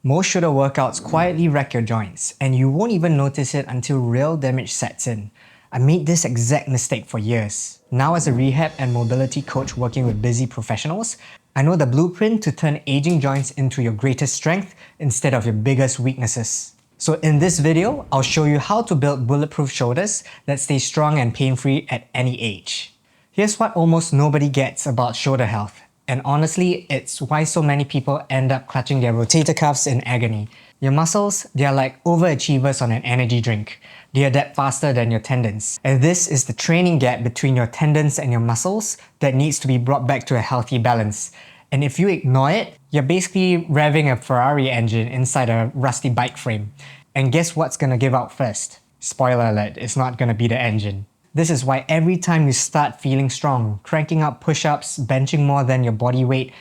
Most shoulder workouts quietly wreck your joints, and you won't even notice it until real damage sets in. I made this exact mistake for years. Now as a rehab and mobility coach working with busy professionals, I know the blueprint to turn aging joints into your greatest strength instead of your biggest weaknesses. So in this video, I'll show you how to build bulletproof shoulders that stay strong and pain-free at any age. Here's what almost nobody gets about shoulder health. And honestly, it's why so many people end up clutching their rotator cuffs in agony. Your muscles, they are like overachievers on an energy drink. They adapt faster than your tendons. And this is the training gap between your tendons and your muscles that needs to be brought back to a healthy balance. And if you ignore it, you're basically revving a Ferrari engine inside a rusty bike frame. And guess what's gonna give out first? Spoiler alert, it's not gonna be the engine. This is why every time you start feeling strong, cranking up push-ups, benching more than your body weight,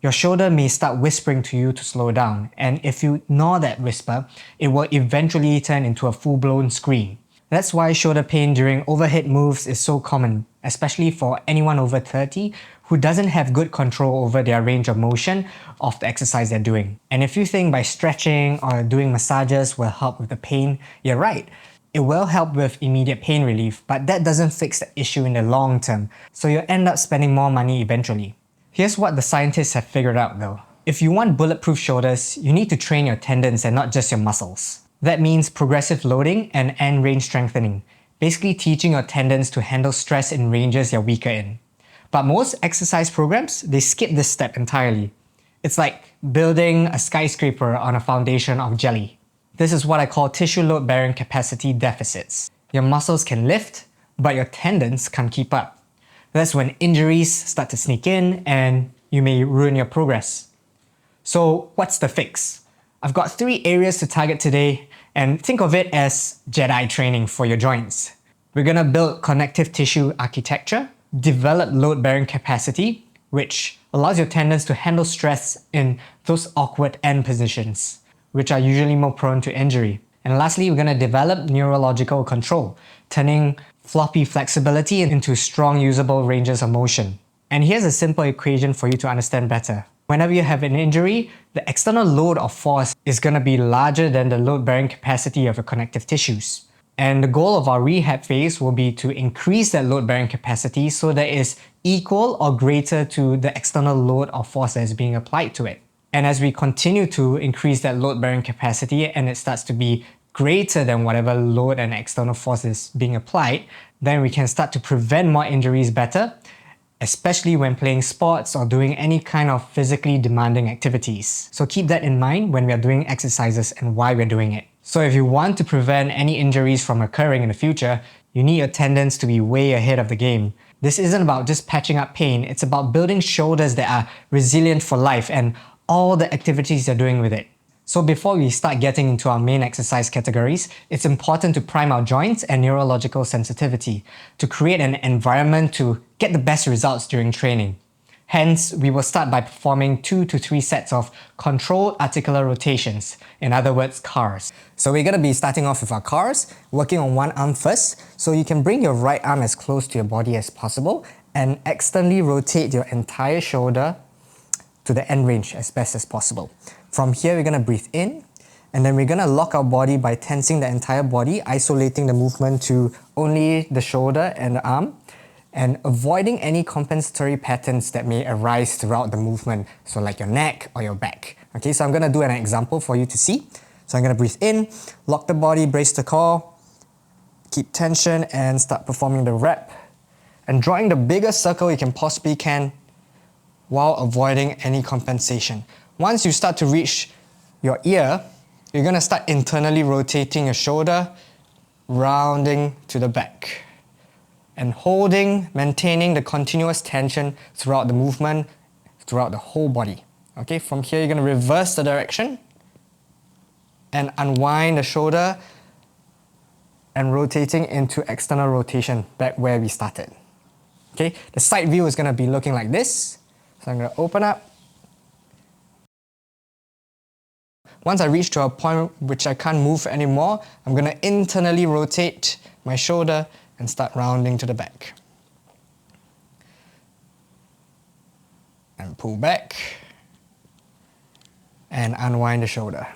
your shoulder may start whispering to you to slow down. And if you ignore that whisper, it will eventually turn into a full-blown scream. That's why shoulder pain during overhead moves is so common, especially for anyone over 30 who doesn't have good control over their range of motion of the exercise they're doing. And if you think by stretching or doing massages will help with the pain, you're right. It will help with immediate pain relief, but that doesn't fix the issue in the long term, so you'll end up spending more money eventually. Here's what the scientists have figured out though. If you want bulletproof shoulders, you need to train your tendons and not just your muscles. That means progressive loading and end range strengthening, basically teaching your tendons to handle stress in ranges you're weaker in. But most exercise programs, they skip this step entirely. It's like building a skyscraper on a foundation of jelly. This is what I call tissue load bearing capacity deficits. Your muscles can lift, but your tendons can't keep up. That's when injuries start to sneak in and you may ruin your progress. So what's the fix? I've got 3 areas to target today, and think of it as Jedi training for your joints. We're gonna build connective tissue architecture, develop load bearing capacity, which allows your tendons to handle stress in those awkward end positions, which are usually more prone to injury. And lastly, we're going to develop neurological control, turning floppy flexibility into strong usable ranges of motion. And here's a simple equation for you to understand better. Whenever you have an injury, the external load of force is going to be larger than the load-bearing capacity of your connective tissues. And the goal of our rehab phase will be to increase that load-bearing capacity so that it is equal or greater to the external load of force that is being applied to it. And as we continue to increase that load-bearing capacity and it starts to be greater than whatever load and external force is being applied, then we can start to prevent more injuries better, especially when playing sports or doing any kind of physically demanding activities. So keep that in mind when we are doing exercises and why we're doing it. So if you want to prevent any injuries from occurring in the future, you need your tendons to be way ahead of the game. This isn't about just patching up pain, it's about building shoulders that are resilient for life and all the activities you're doing with it. So before we start getting into our main exercise categories, it's important to prime our joints and neurological sensitivity to create an environment to get the best results during training. Hence, we will start by performing 2 to 3 sets of controlled articular rotations, in other words, CARs. So we're going to be starting off with our CARs, working on one arm first, so you can bring your right arm as close to your body as possible and externally rotate your entire shoulder to the end range as best as possible. From here, we're going to breathe in, and then we're going to lock our body by tensing the entire body, isolating the movement to only the shoulder and the arm, and avoiding any compensatory patterns that may arise throughout the movement, so like your neck or your back. Okay, so I'm going to do an example for you to see. So I'm going to breathe in, lock the body, brace the core, keep tension, and start performing the rep. And drawing the biggest circle you can possibly can while avoiding any compensation. Once you start to reach your ear, you're going to start internally rotating your shoulder, rounding to the back, and holding, maintaining the continuous tension throughout the movement, throughout the whole body. Okay, from here you're going to reverse the direction and unwind the shoulder and rotating into external rotation back where we started. Okay, the side view is going to be looking like this. So I'm going to open up. Once I reach to a point which I can't move anymore, I'm going to internally rotate my shoulder and start rounding to the back. And pull back. and unwind the shoulder.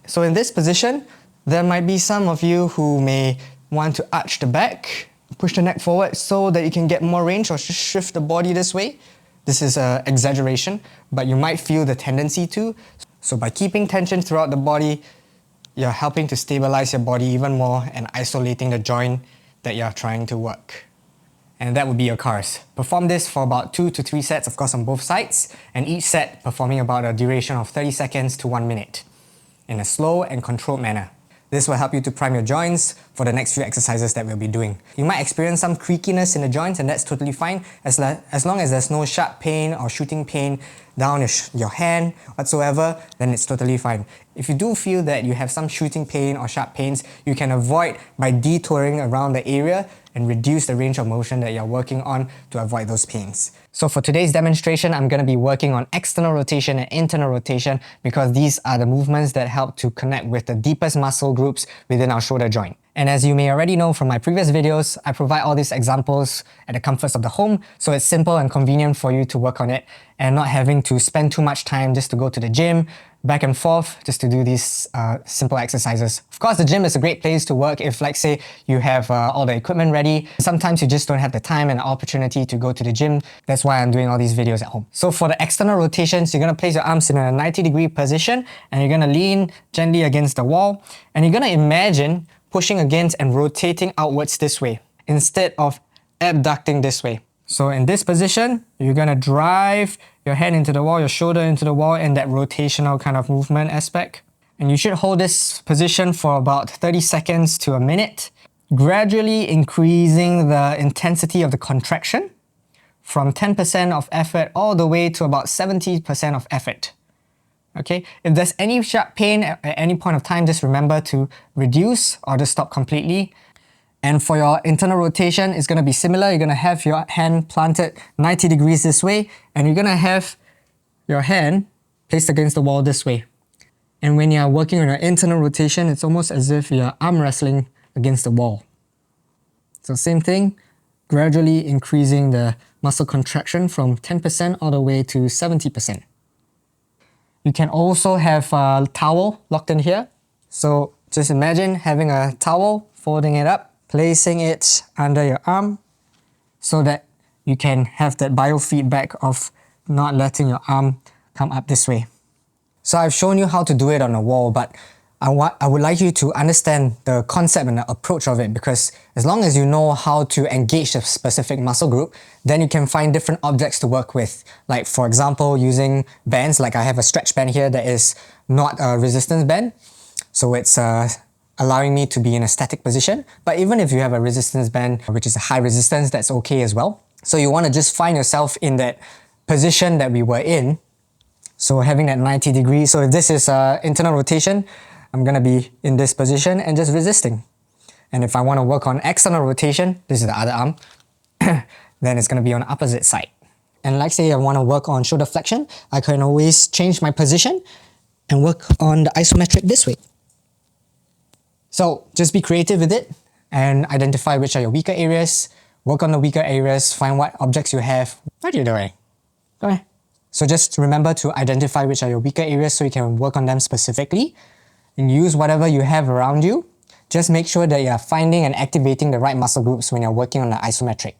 So in this position, there might be some of you who may want to arch the back, push the neck forward so that you can get more range, or just shift the body this way. This is an exaggeration, but you might feel the tendency to. So by keeping tension throughout the body, you're helping to stabilize your body even more and isolating the joint that you're trying to work. And that would be your cars. Perform this for about 2 to 3 sets, of course, on both sides, and each set performing about a duration of 30 seconds to 1 minute in a slow and controlled manner. This will help you to prime your joints for the next few exercises that we'll be doing. You might experience some creakiness in the joints, and that's totally fine as long as there's no sharp pain or shooting pain down your hand whatsoever, then it's totally fine. If you do feel that you have some shooting pain or sharp pains, you can avoid by detouring around the area and reduce the range of motion that you're working on to avoid those pains. So for today's demonstration, I'm going to be working on external rotation and internal rotation because these are the movements that help to connect with the deepest muscle groups within our shoulder joint. And as you may already know from my previous videos, I provide all these examples at the comforts of the home, so it's simple and convenient for you to work on it and not having to spend too much time just to go to the gym, back and forth, just to do these simple exercises. Of course, the gym is a great place to work if, like, say, you have all the equipment ready. Sometimes you just don't have the time and opportunity to go to the gym. That's why I'm doing all these videos at home. So for the external rotations, you're going to place your arms in a 90-degree position and you're going to lean gently against the wall, and you're going to imagine pushing against and rotating outwards this way instead of abducting this way. So in this position, you're going to drive your head into the wall, your shoulder into the wall, in that rotational kind of movement aspect. And you should hold this position for about 30 seconds to a minute, gradually increasing the intensity of the contraction from 10% of effort all the way to about 70% of effort. Okay, if there's any sharp pain at any point of time, just remember to reduce or just stop completely. And for your internal rotation, it's going to be similar. You're going to have your hand planted 90 degrees this way, and you're going to have your hand placed against the wall this way. And when you're working on your internal rotation, it's almost as if you're arm wrestling against the wall. So same thing, gradually increasing the muscle contraction from 10% all the way to 70%. You can also have a towel locked in here. So just imagine having a towel, folding it up, placing it under your arm so that you can have that biofeedback of not letting your arm come up this way. So I've shown you how to do it on a wall, but I would like you to understand the concept and the approach of it, because as long as you know how to engage a specific muscle group, then you can find different objects to work with. Like, for example, using bands, like I have a stretch band here that is not a resistance band. So it's allowing me to be in a static position. But even if you have a resistance band, which is a high resistance, that's okay as well. So you want to just find yourself in that position that we were in. So having that 90 degrees. So if this is internal rotation, I'm going to be in this position and just resisting. And if I want to work on external rotation, this is the other arm, then it's going to be on the opposite side. And like, say I want to work on shoulder flexion, I can always change my position and work on the isometric this way. So just be creative with it and identify which are your weaker areas, work on the weaker areas, find what objects you have. What are you doing? Go ahead. So just remember to identify which are your weaker areas so you can work on them specifically, and use whatever you have around you. Just make sure that you're finding and activating the right muscle groups when you're working on the isometric.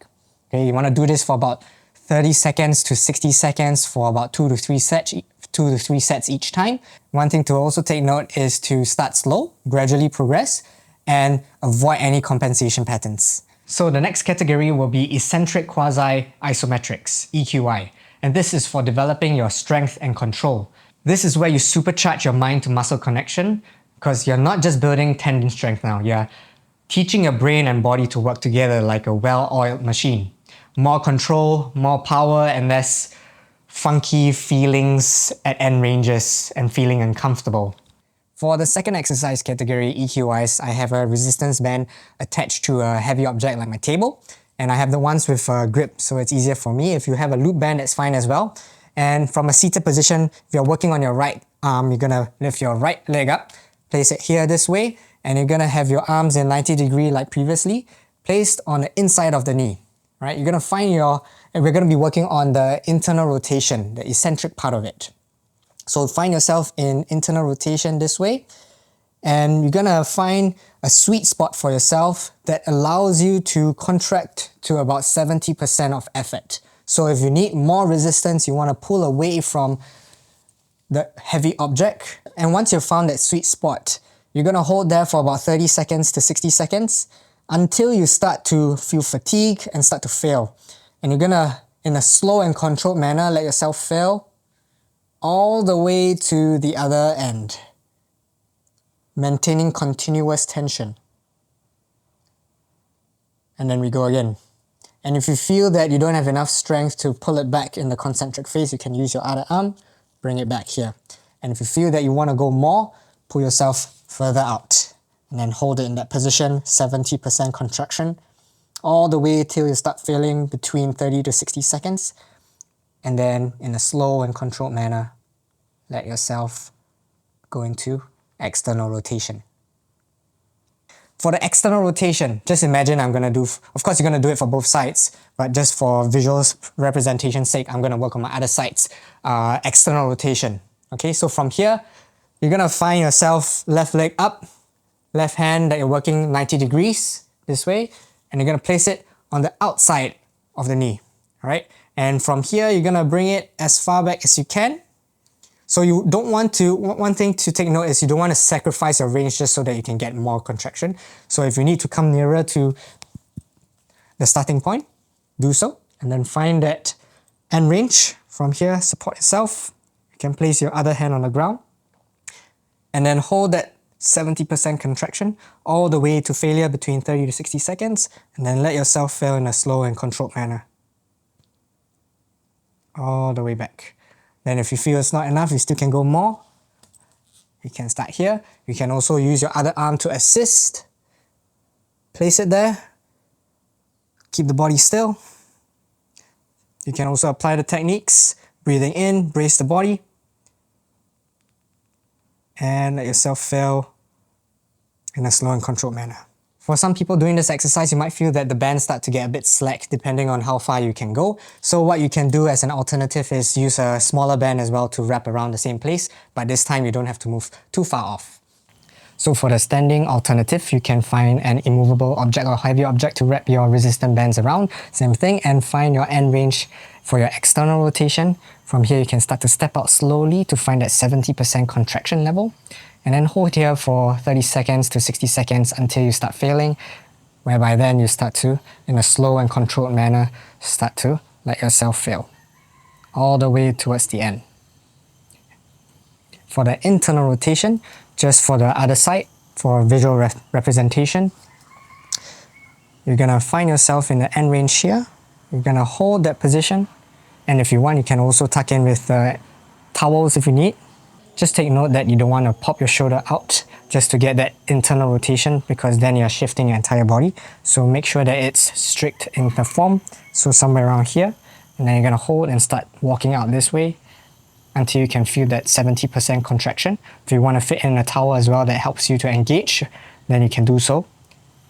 Okay, you want to do this for about 30 seconds to 60 seconds for about 2 to 3 sets each time. One thing to also take note is to start slow, gradually progress, and avoid any compensation patterns. So the next category will be eccentric quasi-isometrics, EQI. And this is for developing your strength and control. This is where you supercharge your mind to muscle connection, because you're not just building tendon strength now, you're teaching your brain and body to work together like a well-oiled machine. More control, more power, and less funky feelings at end ranges and feeling uncomfortable. For the second exercise category, EQIs, I have a resistance band attached to a heavy object like my table, and I have the ones with a grip, so it's easier for me. If you have a loop band, that's fine as well. And from a seated position, if you're working on your right arm, you're gonna lift your right leg up, place it here this way, and you're gonna have your arms in 90 degree like previously, placed on the inside of the knee. Right? You're gonna find and we're gonna be working on the internal rotation, the eccentric part of it. So find yourself in internal rotation this way, and you're gonna find a sweet spot for yourself that allows you to contract to about 70% of effort. So if you need more resistance, you wanna pull away from the heavy object. And once you've found that sweet spot, you're gonna hold there for about 30 seconds to 60 seconds until you start to feel fatigue and start to fail. And you're gonna, in a slow and controlled manner, let yourself fail all the way to the other end, maintaining continuous tension. And then we go again. And if you feel that you don't have enough strength to pull it back in the concentric phase, you can use your other arm, bring it back here. And if you feel that you want to go more, pull yourself further out. And then hold it in that position, 70% contraction, all the way till you start feeling between 30 to 60 seconds. And then in a slow and controlled manner, let yourself go into external rotation. For the external rotation, just imagine I'm going to do, of course you're going to do it for both sides, but just for visual representation's sake, I'm going to work on my other sides. External rotation. Okay, so from here, you're going to find yourself left leg up, left hand that you're working 90 degrees this way, and you're going to place it on the outside of the knee. All right, and from here, you're going to bring it as far back as you can. So you don't want to, one thing to take note is you don't want to sacrifice your range just so that you can get more contraction. So if you need to come nearer to the starting point, do so. And then find that end range. From here, support yourself. You can place your other hand on the ground. And then hold that 70% contraction all the way to failure between 30 to 60 seconds. And then let yourself fail in a slow and controlled manner. All the way back. Then if you feel it's not enough, you still can go more. You can start here. You can also use your other arm to assist. Place it there. Keep the body still. You can also apply the techniques. Breathing in, brace the body. And let yourself fail in a slow and controlled manner. For some people doing this exercise, you might feel that the bands start to get a bit slack depending on how far you can go. So what you can do as an alternative is use a smaller band as well to wrap around the same place, but this time you don't have to move too far off. So for the standing alternative, you can find an immovable object or heavy object to wrap your resistant bands around. Same thing, and find your end range for your external rotation. From here, you can start to step out slowly to find that 70% contraction level. And then hold here for 30 seconds to 60 seconds until you start failing, whereby then you start to, in a slow and controlled manner, start to let yourself fail, all the way towards the end. For the internal rotation, just for the other side, for visual representation, you're gonna find yourself in the end range here. You're gonna hold that position, and if you want, you can also tuck in with towels if you need. Just take note that you don't want to pop your shoulder out just to get that internal rotation, because then you're shifting your entire body. So make sure that it's strict in the form. So somewhere around here, and then you're going to hold and start walking out this way until you can feel that 70% contraction. If you want to fit in a towel as well that helps you to engage, then you can do so.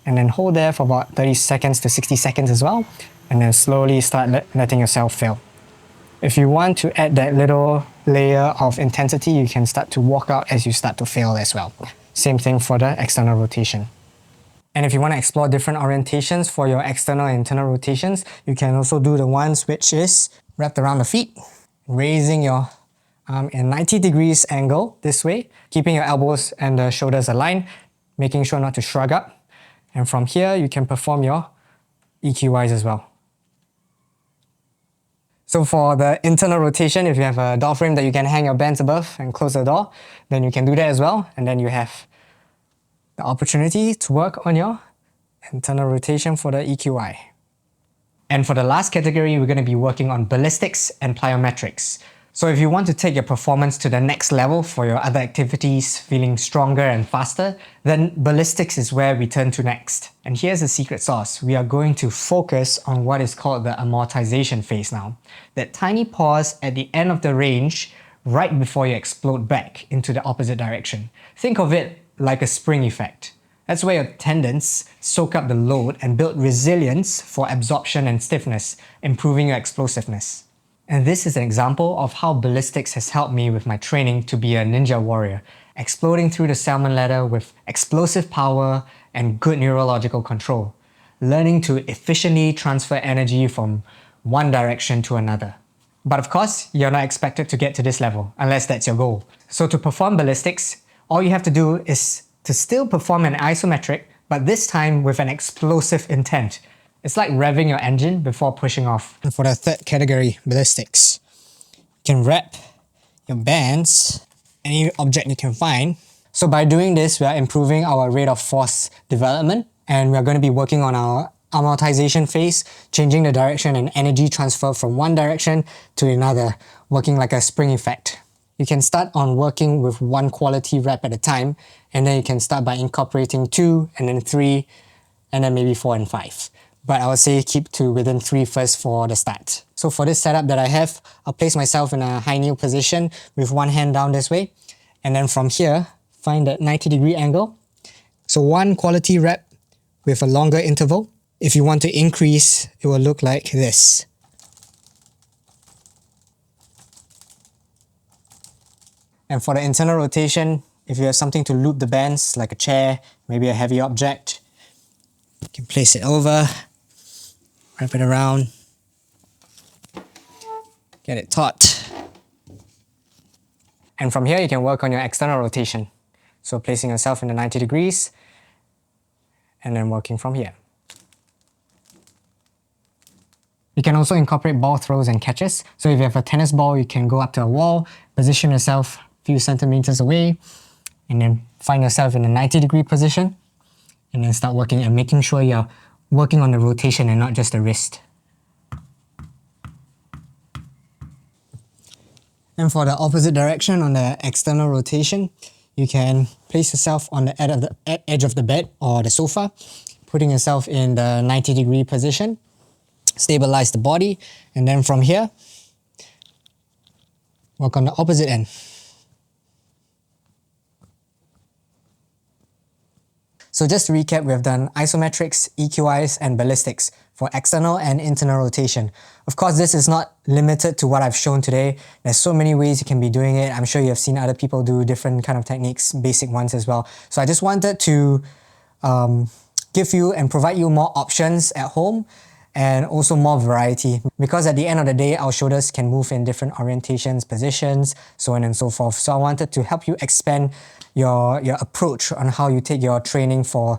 And then hold there for about 30 seconds to 60 seconds as well, and then slowly start letting yourself fail. If you want to add that little layer of intensity, you can start to walk out as you start to fail as well. Same thing for the external rotation. And if you want to explore different orientations for your external and internal rotations, you can also do the ones which is wrapped around the feet, raising your arm in 90 degrees angle this way, keeping your elbows and the shoulders aligned, making sure not to shrug up. And from here, you can perform your EQYs as well. So for the internal rotation, if you have a door frame that you can hang your bands above and close the door, then you can do that as well. And then you have the opportunity to work on your internal rotation for the EQY. And for the last category, we're going to be working on ballistics and plyometrics. So if you want to take your performance to the next level for your other activities, feeling stronger and faster, then ballistics is where we turn to next. And here's the secret sauce. We are going to focus on what is called the amortization phase now. That tiny pause at the end of the range, right before you explode back into the opposite direction. Think of it like a spring effect. That's where your tendons soak up the load and build resilience for absorption and stiffness, improving your explosiveness. And this is an example of how ballistics has helped me with my training to be a ninja warrior, exploding through the salmon ladder with explosive power and good neurological control, learning to efficiently transfer energy from one direction to another. But of course, you're not expected to get to this level, unless that's your goal. So to perform ballistics, all you have to do is to still perform an isometric, but this time with an explosive intent. It's like revving your engine before pushing off. And for the third category, ballistics, you can wrap your bands, any object you can find. So by doing this, we are improving our rate of force development, and we are going to be working on our amortization phase, changing the direction and energy transfer from one direction to another, working like a spring effect. You can start on working with one quality rep at a time, and then you can start by incorporating 2 and then 3 and then maybe 4 and 5. But I would say keep to within 3 first for the start. So for this setup that I have, I'll place myself in a high kneel position with one hand down this way, and then from here, find that 90-degree angle. So one quality rep with a longer interval. If you want to increase, it will look like this. And for the internal rotation, if you have something to loop the bands, like a chair, maybe a heavy object, you can place it over, wrap it around, get it taut. And from here, you can work on your external rotation. So placing yourself in the 90 degrees, and then working from here. You can also incorporate ball throws and catches. So if you have a tennis ball, you can go up to a wall, position yourself a few centimeters away, and then find yourself in a 90-degree position, and then start working and making sure you're working on the rotation and not just the wrist. And for the opposite direction, on the external rotation, you can place yourself on the edge of the bed or the sofa, putting yourself in the 90-degree position. Stabilize the body, and then from here, work on the opposite end. So just to recap, we have done isometrics, EQIs, and ballistics for external and internal rotation. Of course, this is not limited to what I've shown today. There's so many ways you can be doing it. I'm sure you have seen other people do different kind of techniques, basic ones as well. So I just wanted to give you and provide you more options at home, and also more variety, because at the end of the day, our shoulders can move in different orientations, positions, so on and so forth. So I wanted to help you expand your approach on how you take your training for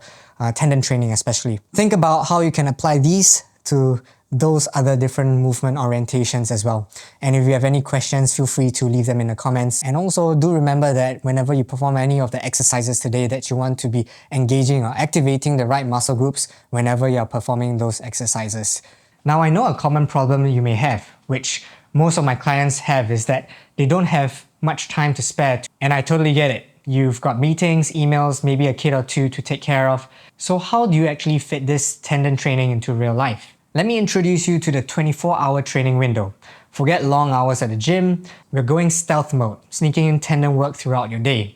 tendon training especially. Think about how you can apply these to those other different movement orientations as well. And if you have any questions, feel free to leave them in the comments. And also do remember that whenever you perform any of the exercises today, that you want to be engaging or activating the right muscle groups whenever you're performing those exercises. Now, I know a common problem you may have, which most of my clients have, is that they don't have much time to spare. And I totally get it. You've got meetings, emails, maybe a kid or two to take care of. So how do you actually fit this tendon training into real life? Let me introduce you to the 24-hour training window. Forget long hours at the gym, we're going stealth mode, sneaking in tendon work throughout your day.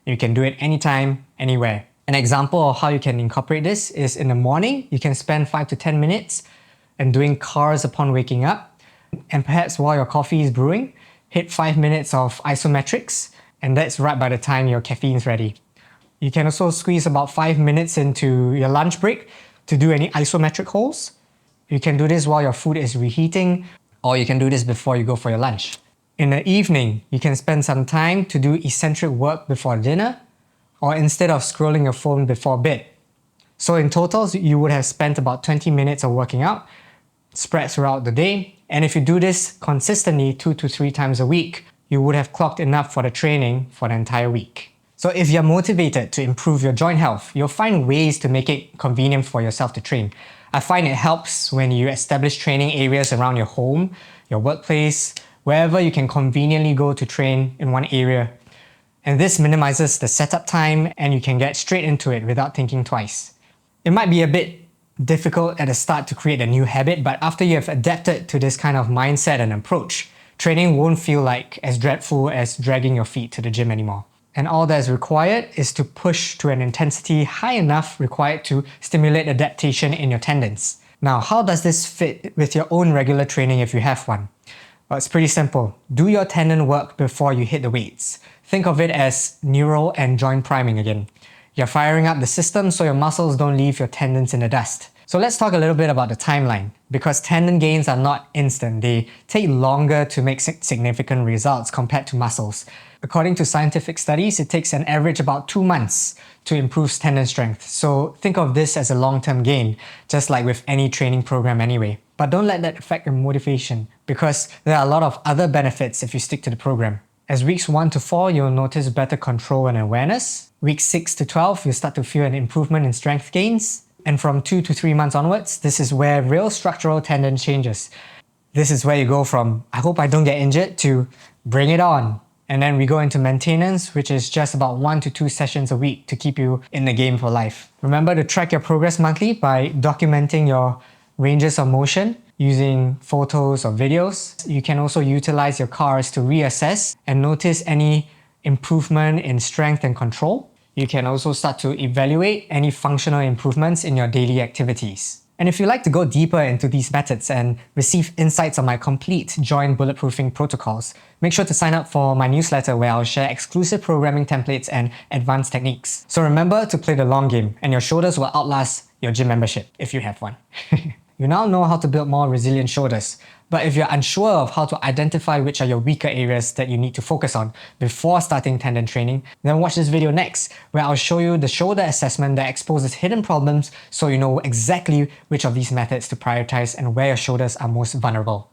You can do it anytime, anywhere. An example of how you can incorporate this is in the morning, you can spend 5 to 10 minutes and doing cars upon waking up. And perhaps while your coffee is brewing, hit 5 minutes of isometrics, and that's right by the time your caffeine's ready. You can also squeeze about 5 minutes into your lunch break to do any isometric holds. You can do this while your food is reheating, or you can do this before you go for your lunch. In the evening, you can spend some time to do eccentric work before dinner, or instead of scrolling your phone before bed. So in total, you would have spent about 20 minutes of working out, spread throughout the day. And if you do this consistently 2 to 3 times a week, you would have clocked enough for the training for the entire week. So if you're motivated to improve your joint health, you'll find ways to make it convenient for yourself to train. I find it helps when you establish training areas around your home, your workplace, wherever you can conveniently go to train in one area. And this minimizes the setup time, and you can get straight into it without thinking twice. It might be a bit difficult at the start to create a new habit, but after you have adapted to this kind of mindset and approach, training won't feel like as dreadful as dragging your feet to the gym anymore. And all that is required is to push to an intensity high enough required to stimulate adaptation in your tendons. Now, how does this fit with your own regular training if you have one? Well, it's pretty simple. Do your tendon work before you hit the weights. Think of it as neural and joint priming again. You're firing up the system so your muscles don't leave your tendons in the dust. So let's talk a little bit about the timeline. Because tendon gains are not instant, they take longer to make significant results compared to muscles. According to scientific studies, it takes an average about 2 months to improve tendon strength. So think of this as a long-term gain, just like with any training program anyway. But don't let that affect your motivation, because there are a lot of other benefits if you stick to the program. As weeks 1 to 4, you'll notice better control and awareness. Weeks 6 to 12, you'll start to feel an improvement in strength gains. And from 2 to 3 months onwards, this is where real structural tendon changes. This is where you go from, I hope I don't get injured, to bring it on. And then we go into maintenance, which is just about 1 to 2 sessions a week to keep you in the game for life. Remember to track your progress monthly by documenting your ranges of motion using photos or videos. You can also utilize your cars to reassess and notice any improvement in strength and control. You can also start to evaluate any functional improvements in your daily activities. And if you'd like to go deeper into these methods and receive insights on my complete joint bulletproofing protocols, make sure to sign up for my newsletter where I'll share exclusive programming templates and advanced techniques. So remember to play the long game, and your shoulders will outlast your gym membership, if you have one. You now know how to build more resilient shoulders, but if you're unsure of how to identify which are your weaker areas that you need to focus on before starting tendon training, then watch this video next, where I'll show you the shoulder assessment that exposes hidden problems so you know exactly which of these methods to prioritize and where your shoulders are most vulnerable.